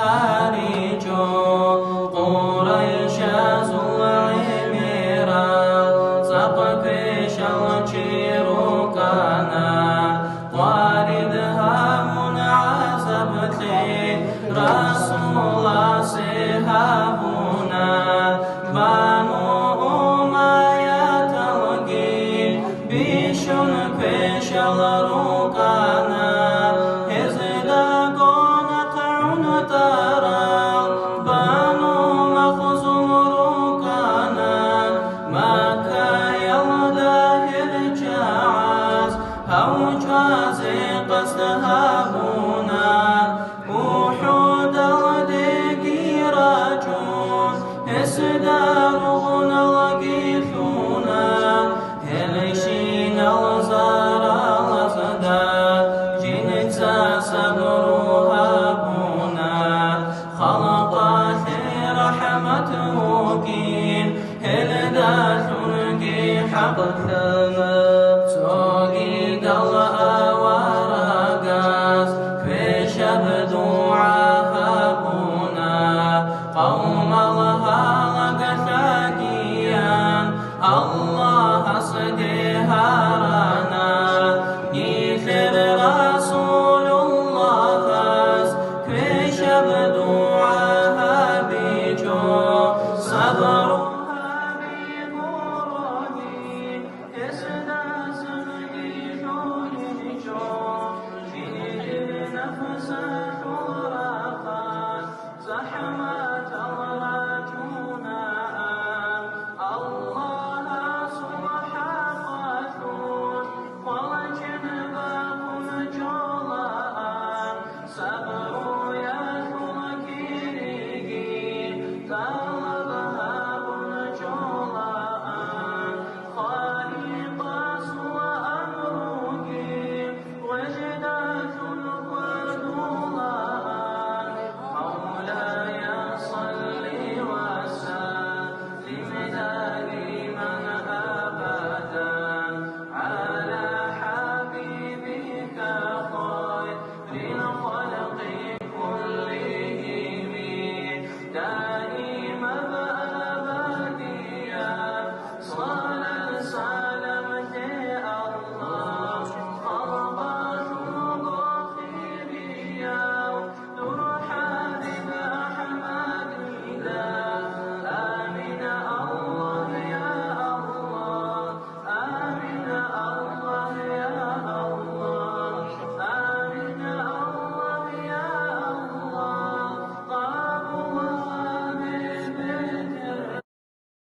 هاريجو قريش زلعميرا سقفش الشيروكانا واردها منعزبتي رسول سهابنا بانو أمية تلقي بيشن فشل روكانا قصدهابنا وحود ودقي راجون اسدارون لقيثونا هلشين الزار الأصدا جنك سابروها بونا خلقات رحمته كين هلداثنك حق الثمن سوقي قلأ ورقاس في شبدو